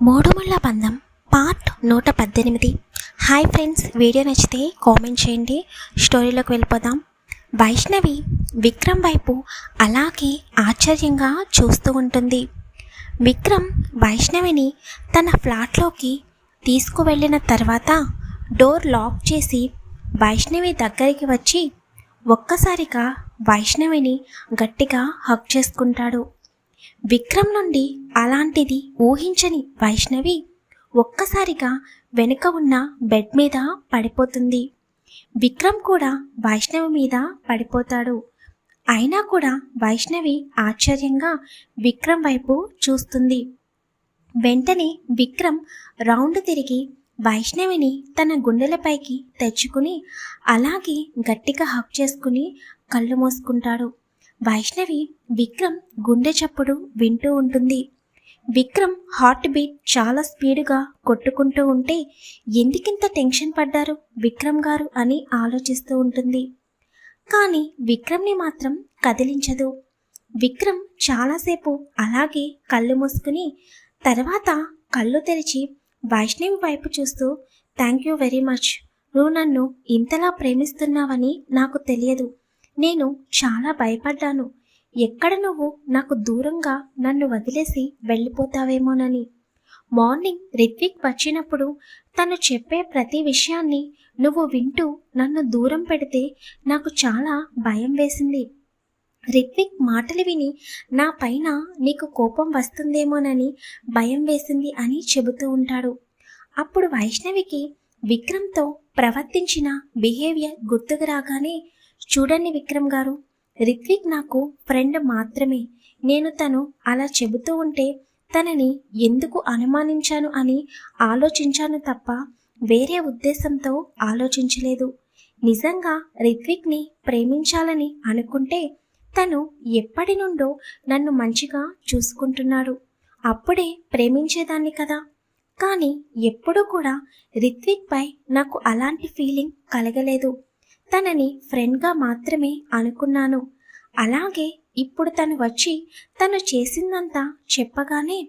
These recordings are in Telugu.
మూడుముళ్ళ బంధం పార్ట్ 118. హాయ్ ఫ్రెండ్స్, వీడియో నచ్చితే కామెంట్ చేయండి. స్టోరీలోకి వెళ్ళిపోదాం. వైష్ణవి విక్రమ్ వైపు అలాగే ఆశ్చర్యంగా చూస్తూ ఉంటుంది. విక్రమ్ వైష్ణవిని తన ఫ్లాట్లోకి తీసుకువెళ్ళిన తర్వాత డోర్ లాక్ చేసి వైష్ణవి దగ్గరికి వచ్చి ఒక్కసారిగా వైష్ణవిని గట్టిగా హగ్ చేసుకుంటాడు. విక్రమ్ నుండి అలాంటిది ఊహించని వైష్ణవి ఒక్కసారిగా వెనుక ఉన్న బెడ్ మీద పడిపోతుంది. విక్రమ్ కూడా వైష్ణవి మీద పడిపోతాడు. అయినా కూడా వైష్ణవి ఆశ్చర్యంగా విక్రమ్ వైపు చూస్తుంది. వెంటనే విక్రమ్ రౌండ్ తిరిగి వైష్ణవిని తన గుండెలపైకి తెచ్చుకుని అలాగే గట్టిగా హగ్ చేసుకుని కళ్ళు మూసుకుంటాడు. వైష్ణవి విక్రమ్ గుండె చప్పుడు వింటూ ఉంటుంది. విక్రమ్ హార్ట్ బీట్ చాలా స్పీడ్గా కొట్టుకుంటూ ఉంటే ఎందుకింత టెన్షన్ పడ్డారు విక్రమ్ గారు అని ఆలోచిస్తూ ఉంటుంది. కానీ విక్రమ్ని మాత్రం కదిలించదు. విక్రమ్ చాలాసేపు అలాగే కళ్ళు మూసుకుని తర్వాత కళ్ళు తెరిచి వైష్ణవి వైపు చూస్తూ, థ్యాంక్ యూ వెరీ మచ్, నువ్వు నన్ను ఇంతలా ప్రేమిస్తున్నావని నాకు తెలియదు. నేను చాలా భయపడ్డాను, ఎక్కడ నువ్వు నాకు దూరంగా నన్ను వదిలేసి వెళ్ళిపోతావేమోనని. మార్నింగ్ రిత్విక్ వచ్చినప్పుడు తను చెప్పే ప్రతి విషయాన్ని నువ్వు వింటూ నన్ను దూరం పెడితే నాకు చాలా భయం వేసింది. రిత్విక్ మాటలు విని నా పైన నీకు కోపం వస్తుందేమోనని భయం వేసింది అని చెబుతూ ఉంటాడు. అప్పుడు వైష్ణవికి విక్రమ్తో ప్రవర్తించిన బిహేవియర్ గుర్తుకు రాగానే, చూడండి విక్రమ్ గారు, రిత్విక్ నాకు ఫ్రెండ్ మాత్రమే. నేను తను అలా చెబుతూ ఉంటే తనని ఎందుకు అనుమానించాను అని ఆలోచించాను తప్ప వేరే ఉద్దేశంతో ఆలోచించలేదు. నిజంగా రిత్విక్ని ప్రేమించాలని అనుకుంటే తను ఎప్పటి నుండో నన్ను మంచిగా చూసుకుంటున్నాడు, అప్పుడే ప్రేమించేదాన్ని కదా. కానీ ఎప్పుడూ కూడా రిత్విక్ పై నాకు అలాంటి ఫీలింగ్ కలగలేదు. తనని ఫ్రెండ్గా మాత్రమే అనుకున్నాను. అలాగే ఇప్పుడు తను వచ్చి తను చేసిందంతా చెప్పగానే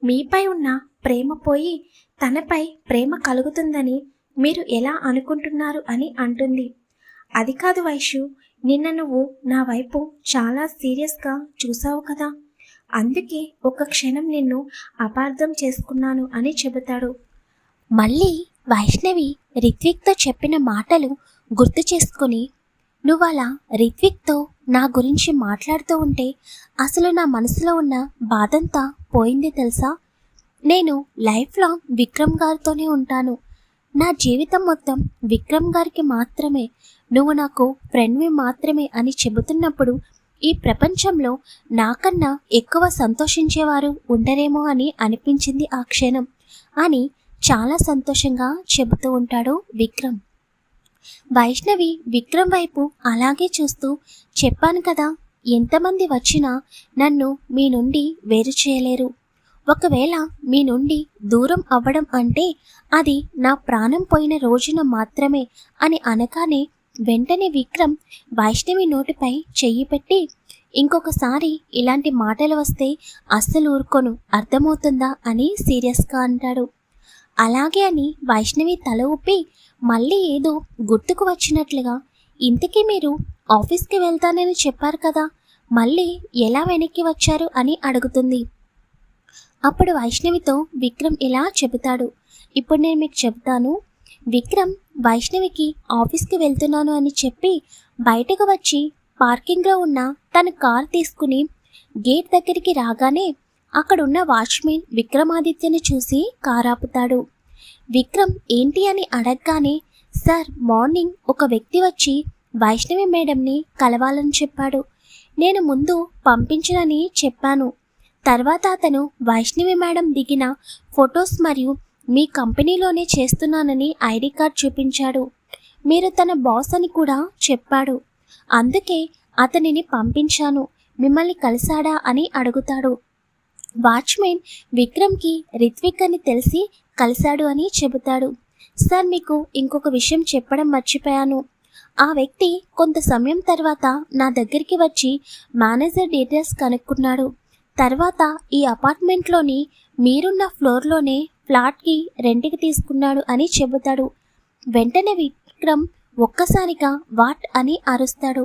మీపై ఉన్న ప్రేమ పోయి తనపై ప్రేమ కలుగుతుందని మీరు ఎలా అనుకుంటున్నారు అని అంటుంది. అది కాదు వైషు, నిన్న నువ్వు నా వైపు చాలా సీరియస్గా చూసావు కదా, అందుకే ఒక క్షణం నిన్ను అపార్థం చేసుకున్నాను అని చెబుతాడు. మళ్ళీ వైష్ణవి రిత్విక్తో చెప్పిన మాటలు గుర్తు చేసుకుని, నువ్వలా రిత్విక్తో నా గురించి మాట్లాడుతూ ఉంటే అసలు నా మనసులో ఉన్న బాధంతా పోయింది తెలుసా. నేను లైఫ్ లాంగ్ విక్రమ్ గారితోనే ఉంటాను. నా జీవితం మొత్తం విక్రమ్ గారికి మాత్రమే, నువ్వు నాకు ఫ్రెండ్వి మాత్రమే అని చెబుతున్నప్పుడు ఈ ప్రపంచంలో నాకన్నా ఎక్కువ సంతోషించేవారు ఉండరేమో అని అనిపించింది ఆ క్షణం అని చాలా సంతోషంగా చెబుతూ ఉంటాడు విక్రమ్. వైష్ణవి విక్రమ్ వైపు అలాగే చూస్తూ, చెప్పాను కదా, ఎంతమంది వచ్చినా నన్ను మీ నుండి వేరు చేయలేరు. ఒకవేళ మీ నుండి దూరం అవ్వడం అంటే అది నా ప్రాణం పోయిన రోజున మాత్రమే అని అనగానే వెంటనే విక్రమ్ వైష్ణవి నోటిపై చెయ్యి పెట్టి, ఇంకొకసారి ఇలాంటి మాటలు వస్తే అస్సలు ఊరుకోను, అర్థమవుతుందా అని సీరియస్గా అంటాడు. అలాగే అని వైష్ణవి తల ఊపి మళ్ళీ ఏదో గుర్తుకు వచ్చినట్లుగా, ఇంతకీ మీరు ఆఫీస్కి వెళ్తానని చెప్పారు కదా, మళ్ళీ ఎలా వెనక్కి వచ్చారు అని అడుగుతుంది. అప్పుడు వైష్ణవితో విక్రమ్ ఇలా చెబుతాడు, ఇప్పుడు నేను మీకు చెబుతాను. విక్రమ్ వైష్ణవికి ఆఫీస్కి వెళ్తున్నాను అని చెప్పి బయటకు వచ్చి పార్కింగ్లో ఉన్న తన కార్ తీసుకుని గేట్ దగ్గరికి రాగానే అక్కడున్న వాచ్మెన్ విక్రమాదిత్యని చూసి కార్ ఆపుతాడు. విక్రమ్ ఏంటి అని అడగగానే, సార్, మార్నింగ్ ఒక వ్యక్తి వచ్చి వైష్ణవి మేడంని కలవాలని చెప్పాడు. నేను ముందు పంపించనని చెప్పాను. తర్వాత అతను వైష్ణవి మేడం దిగిన ఫొటోస్ మరియు మీ కంపెనీలోనే చేస్తున్నానని ఐడి కార్డ్ చూపించాడు. మీరు తన బాస్ అని కూడా చెప్పాడు. అందుకే అతనిని పంపించాను. మిమ్మల్ని కలిశాడా అని అడుగుతాడు. వాచ్మెన్ విక్రమ్కి రిత్విక్ అని తెలిసి కలిశాడు అని చెబుతాడు. సార్, మీకు ఇంకొక విషయం చెప్పడం మర్చిపోయాను. ఆ వ్యక్తి కొంత సమయం తర్వాత నా దగ్గరికి వచ్చి మేనేజర్ డీటెయిల్స్ కనుక్కున్నాడు. తర్వాత ఈ అపార్ట్మెంట్లోని మీరున్న ఫ్లోర్లోనే ఫ్లాట్కి రెంట్కి తీసుకున్నాడు అని చెబుతాడు. వెంటనే విక్రమ్ ఒక్కసారిగా వాట్ అని అరుస్తాడు.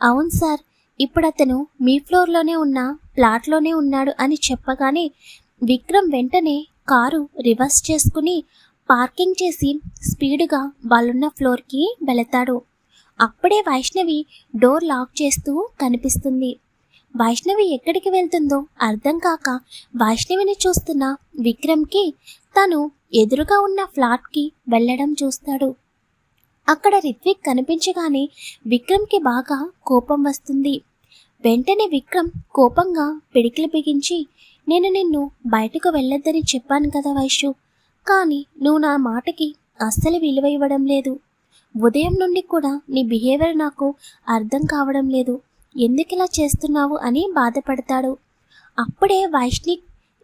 అవును సార్, ఇప్పుడు అతను మీ ఫ్లోర్లోనే ఉన్న ఫ్లాట్లోనే ఉన్నాడు అని చెప్పగానే విక్రమ్ వెంటనే కారు రివర్స్ చేసుకుని పార్కింగ్ చేసి స్పీడ్గా వాళ్ళున్న ఫ్లోర్కి వెళతాడు. అప్పుడే వైష్ణవి డోర్ లాక్ చేస్తూ కనిపిస్తుంది. వైష్ణవి ఎక్కడికి వెళ్తుందో అర్థం కాక వైష్ణవిని చూస్తున్న విక్రమ్కి తను ఎదురుగా ఉన్న ఫ్లాట్కి వెళ్ళడం చూస్తాడు. అక్కడ రిత్విక్ కనిపించగానే విక్రమ్కి బాగా కోపం వస్తుంది. వెంటనే విక్రమ్ కోపంగా పిడికిలు బిగించి, నేను నిన్ను బయటకు వెళ్ళొద్దని చెప్పాను కదా వైషు, కానీ నువ్వు నా మాటకి అస్సలు విలువ ఇవ్వడం లేదు. ఉదయం నుండి కూడా నీ బిహేవియర్ నాకు అర్థం కావడం లేదు. ఎందుకు ఇలా చేస్తున్నావు అని బాధపడతాడు. అప్పుడే వైష్ణవి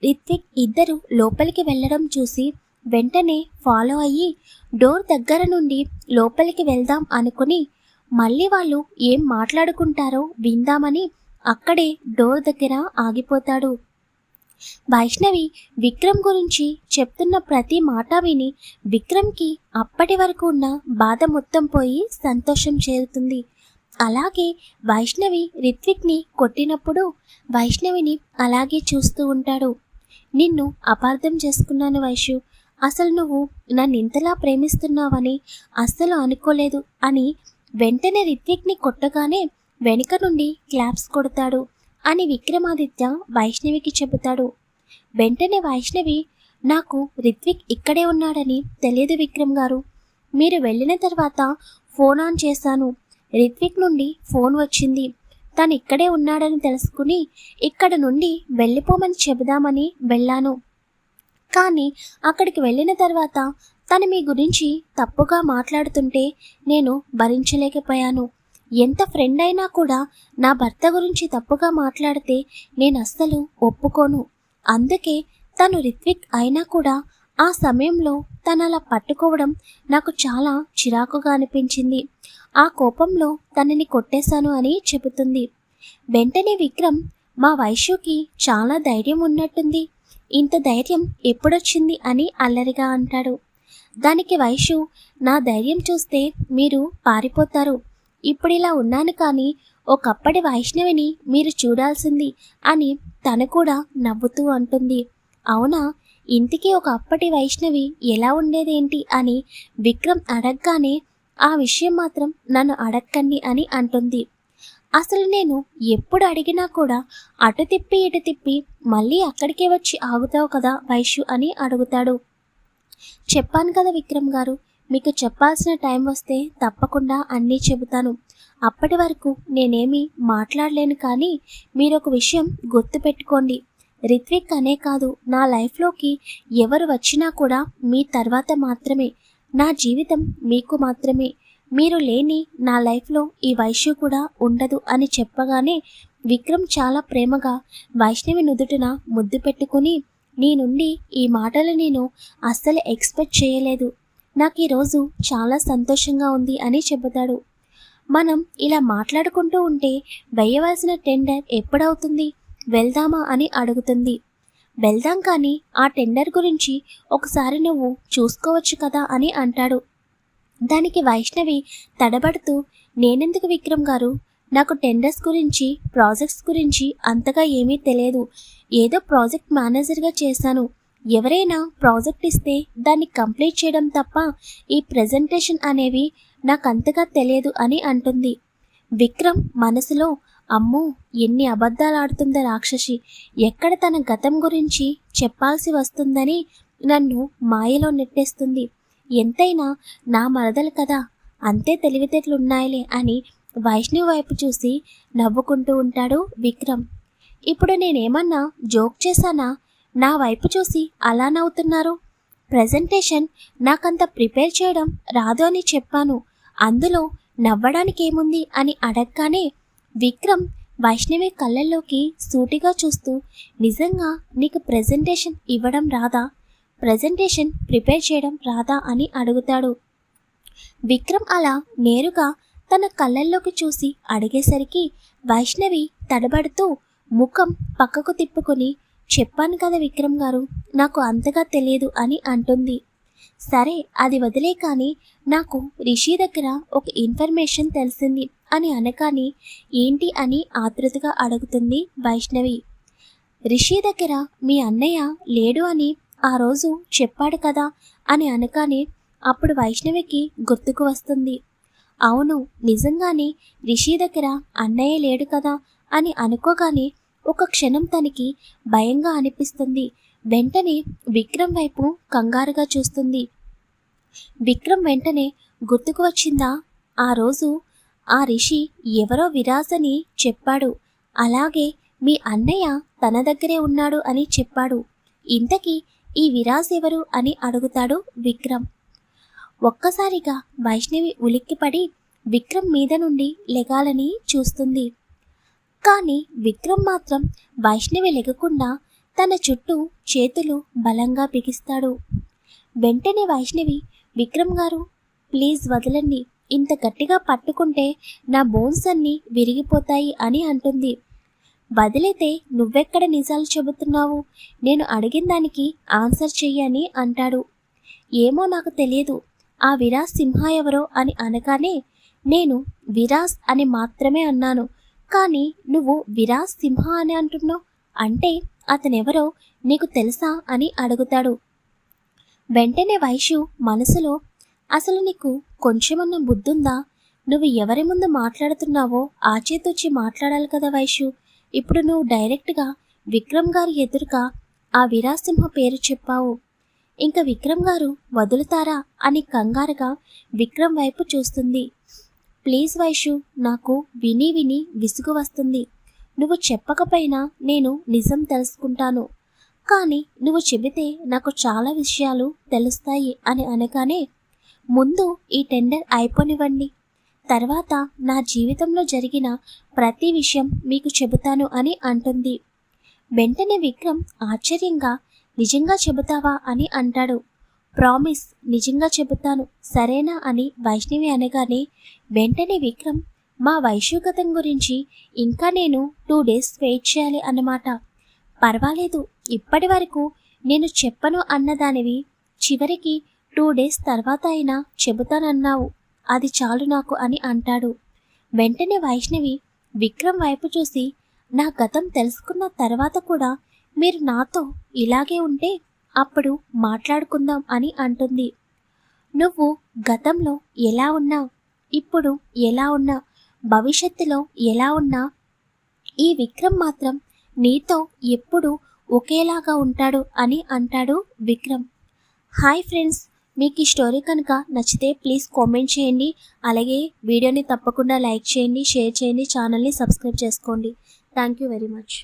రిత్విక్ ఇద్దరు లోపలికి వెళ్ళడం చూసి వెంటనే ఫాలో అయ్యి డోర్ దగ్గర నుండి లోపలికి వెళ్దాం అనుకుని మళ్ళీ వాళ్ళు ఏం మాట్లాడుకుంటారో విందామని అక్కడే డోర్ దగ్గర ఆగిపోతాడు. వైష్ణవి విక్రమ్ గురించి చెప్తున్న ప్రతి మాట విని విక్రమ్కి అప్పటి వరకు ఉన్న బాధ మొత్తం పోయి సంతోషం చేరుతుంది. అలాగే వైష్ణవి రిత్విక్ని కొట్టినప్పుడు వైష్ణవిని అలాగే చూస్తూ ఉంటాడు. నిన్ను అపార్థం చేసుకున్నాను వైషు, అసలు నువ్వు నన్ను ఇంతలా ప్రేమిస్తున్నావని అస్సలు అనుకోలేదు అని వెంటనే రిత్విక్ని కొట్టగానే వెనుక నుండి క్లాప్స్ కొడతాడు అని విక్రమాదిత్య వైష్ణవికి చెబుతాడు. వెంటనే వైష్ణవి, నాకు రిత్విక్ ఇక్కడే ఉన్నాడని తెలియదు విక్రమ్ గారు. మీరు వెళ్ళిన తర్వాత ఫోన్ ఆన్ చేశాను. రిత్విక్ నుండి ఫోన్ వచ్చింది. తను ఇక్కడే ఉన్నాడని తెలుసుకుని ఇక్కడ నుండి వెళ్ళిపోమని చెబుదామని వెళ్ళాను. కానీ అక్కడికి వెళ్ళిన తర్వాత తను మీ గురించి తప్పుగా మాట్లాడుతుంటే నేను భరించలేకపోయాను. ఎంత ఫ్రెండ్ అయినా కూడా నా భర్త గురించి తప్పుగా మాట్లాడితే నేను అస్సలు ఒప్పుకోను. అందుకే తను రిత్విక్ అయినా కూడా ఆ సమయంలో తను అలా పట్టుకోవడం నాకు చాలా చిరాకుగా అనిపించింది. ఆ కోపంలో తనని కొట్టేశాను అని చెబుతుంది. వెంటనే విక్రమ్, మా వైషుకి చాలా ధైర్యం ఉన్నట్టుంది, ఇంత ధైర్యం ఎప్పుడొచ్చింది అని అల్లరిగా అంటాడు. దానికి వైషు, నా ధైర్యం చూస్తే మీరు పారిపోతారు. ఇప్పుడు ఇలా ఉన్నాను కానీ ఒకప్పటి వైష్ణవిని మీరు చూడాల్సింది అని తను కూడా నవ్వుతూ అంటుంది. అవునా, ఇంటికి ఒక అప్పటి వైష్ణవి ఎలా ఉండేదేంటి అని విక్రమ్ అడగగానే ఆ విషయం మాత్రం నన్ను అడక్కండి అని అంటుంది. అసలు నేను ఎప్పుడు అడిగినా కూడా అటు తిప్పి ఇటు తిప్పి మళ్ళీ అక్కడికే వచ్చి ఆగుతావు కదా వైషు అని అడుగుతాడు. చెప్పాను కదా విక్రమ్ గారు, మీకు చెప్పాల్సిన టైం వస్తే తప్పకుండా అన్నీ చెబుతాను. అప్పటి వరకు నేనేమీ మాట్లాడలేను. కానీ మీరు ఒక విషయం గుర్తుపెట్టుకోండి, రిత్విక్ అనే కాదు, నా లైఫ్లోకి ఎవరు వచ్చినా కూడా మీ తర్వాత మాత్రమే. నా జీవితం మీకు మాత్రమే. మీరు లేని నా లైఫ్లో ఈ వైషు కూడా ఉండదు అని చెప్పగానే విక్రమ్ చాలా ప్రేమగా వైష్ణవి నుదుటిన ముద్దు పెట్టుకుని, నీ నుండి ఈ మాటలు నేను అస్సలు ఎక్స్పెక్ట్ చేయలేదు. నాకు ఈరోజు చాలా సంతోషంగా ఉంది అని చెబుతాడు. మనం ఇలా మాట్లాడుకుంటూ ఉంటే వేయవలసిన టెండర్ ఎప్పుడవుతుంది, వెళ్దామా అని అడుగుతుంది. వెళ్దాం, కానీ ఆ టెండర్ గురించి ఒకసారి నువ్వు చూసుకోవచ్చు కదా అని అంటాడు. దానికి వైష్ణవి తడబడుతూ, నేనెందుకు విక్రమ్ గారు, నాకు టెండర్స్ గురించి ప్రాజెక్ట్స్ గురించి అంతగా ఏమీ తెలియదు. ఏదో ప్రాజెక్ట్ మేనేజర్గా చేశాను. ఎవరైనా ప్రాజెక్ట్ ఇస్తే దాన్ని కంప్లీట్ చేయడం తప్ప ఈ ప్రెజెంటేషన్ అనేవి నాకంతగా తెలియదు అని అంటుంది. విక్రమ్ మనసులో, అమ్మో ఎన్ని అబద్ధాలు ఆడుతుందో రాక్షసి, ఎక్కడ తన గతం గురించి చెప్పాల్సి వస్తుందని నన్ను మాయలో నెట్టేస్తుంది. ఎంతైనా నా మరదలు కదా, అంతే తెలివితేటలున్నాయిలే అని వైష్ణవి వైపు చూసి నవ్వుకుంటూ ఉంటాడు విక్రమ్. ఇప్పుడు నేనేమన్నా జోక్ చేశానా, నా వైపు చూసి అలా నవ్వుతున్నారు? ప్రెజెంటేషన్ నాకంత ప్రిపేర్ చేయడం రాదు అని చెప్పాను, అందులో నవ్వడానికి ఏముంది అని అడగగానే విక్రమ్ వైష్ణవి కళ్ళల్లోకి సూటిగా చూస్తూ, నిజంగా నీకు ప్రెజెంటేషన్ ఇవ్వడం రాదా, ప్రెజెంటేషన్ ప్రిపేర్ చేయడం రాదా అని అడుగుతాడు. విక్రమ్ అలా నేరుగా తన కళ్ళల్లోకి చూసి అడిగేసరికి వైష్ణవి తడబడుతూ, ముఖం పక్కకు తిప్పుకొని, చెప్పాను కదా విక్రమ్ గారు, నాకు అంతగా తెలియదు అని అంటుంది. సరే అది వదిలే కానీ నాకు రిషి దగ్గర ఒక ఇన్ఫర్మేషన్ తెలిసింది అని అనగానే ఏంటి అని ఆతృతగా అడుగుతుంది వైష్ణవి. రిషి దగ్గర మీ అన్నయ్య లేడు అని ఆ రోజు చెప్పాడు కదా అని అనగానే అప్పుడు వైష్ణవికి గుర్తుకు వస్తుంది. అవును, నిజంగానే రిషి దగ్గర అన్నయ్య లేడు కదా అని అనుకోగానే ఒక క్షణం తనకి భయంగా అనిపిస్తుంది. వెంటనే విక్రమ్ వైపు కంగారుగా చూస్తుంది. విక్రమ్ వెంటనే గుర్తుకు వచ్చిందా, ఆ రోజు ఆ రిషి ఎవరో విరాజ్ అని చెప్పాడు, అలాగే మీ అన్నయ్య తన దగ్గరే ఉన్నాడు అని చెప్పాడు. ఇంతకీ ఈ విరాజ్ ఎవరు అని అడుగుతాడు విక్రమ్. ఒక్కసారిగా వైష్ణవి ఉలిక్కిపడి విక్రమ్ మీద నుండి లెగాలని చూస్తుంది. కానీ విక్రమ్ మాత్రం వైష్ణవి లెగకుండా తన చుట్టూ చేతులు బలంగా బిగిస్తాడు. వెంటనే వైష్ణవి, విక్రమ్ గారు ప్లీజ్ వదలండి, ఇంత గట్టిగా పట్టుకుంటే నా బోన్స్ అన్నీ విరిగిపోతాయి అని అంటుంది. వదిలితే నువ్వెక్కడ నిజాలు చెబుతున్నావు, నేను అడిగిన దానికి ఆన్సర్ చెయ్యని అంటాడు. ఏమో నాకు తెలియదు, ఆ విరాజ్ సింహ ఎవరో అని అనగానే నేను విరాజ్ అని మాత్రమే అన్నాను, కానీ నువ్వు విరాజ్ సింహ అని అంటున్నావు, అంటే అతనెవరో నీకు తెలుసా అని అడుగుతాడు. వెంటనే వైషు మనసులో, అసలు నీకు కొంచెమన్న బుద్ధుందా, నువ్వు ఎవరి ముందు మాట్లాడుతున్నావో ఆచేతూచి మాట్లాడాలి కదా వైషు, ఇప్పుడు నువ్వు డైరెక్ట్గా విక్రమ్ గారి ఎదురుగా ఆ విరాజ్ సింహ పేరు చెప్పావు, ఇంకా విక్రమ్ గారు వదులుతారా అని కంగారుగా విక్రమ్ వైపు చూస్తుంది. ప్లీజ్ వైషు, నాకు విని విని విసుగు వస్తుంది, నువ్వు చెప్పకపోయినా నేను నిజం తెలుసుకుంటాను, కానీ నువ్వు చెబితే నాకు చాలా విషయాలు తెలుస్తాయి అని అనగానే ముందు ఈ టెండర్ అయిపోనివ్వండి, తర్వాత నా జీవితంలో జరిగిన ప్రతి విషయం మీకు చెబుతాను అని అంటుంది. వెంటనే విక్రమ్ ఆశ్చర్యంగా, నిజంగా చెబుతావా అని అంటాడు. ప్రామిస్, నిజంగా చెబుతాను సరేనా అని వైష్ణవి అనగానే వెంటనే విక్రమ్, మా వైశ్యుగతం గురించి ఇంకా నేను 2 days వెయిట్ చేయాలి అన్నమాట. పర్వాలేదు, ఇప్పటి వరకు నేను చెప్పను అన్నదానివి చివరికి 2 days తర్వాత అయినా చెబుతానన్నావు, అది చాలు నాకు అని అంటాడు. వెంటనే వైష్ణవి విక్రమ్ వైపు చూసి, నా గతం తెలుసుకున్న తర్వాత కూడా మీరు నాతో ఇలాగే ఉంటే అప్పుడు మాట్లాడుకుందాం అని అంటుంది. నువ్వు గతంలో ఎలా ఉన్నావు, ఇప్పుడు ఎలా ఉన్నా, భవిష్యత్తులో ఎలా ఉన్నా ఈ విక్రమ్ మాత్రం నీతో ఎప్పుడు ఒకేలాగా ఉంటాడు అని అంటాడు విక్రమ్. హాయ్ ఫ్రెండ్స్, మీకు ఈ స్టోరీ కనుక నచ్చితే ప్లీజ్ కామెంట్ చేయండి, అలాగే వీడియోని తప్పకుండా లైక్ చేయండి, షేర్ చేయండి, ఛానల్ని సబ్స్క్రైబ్ చేసుకోండి. Thank you very much.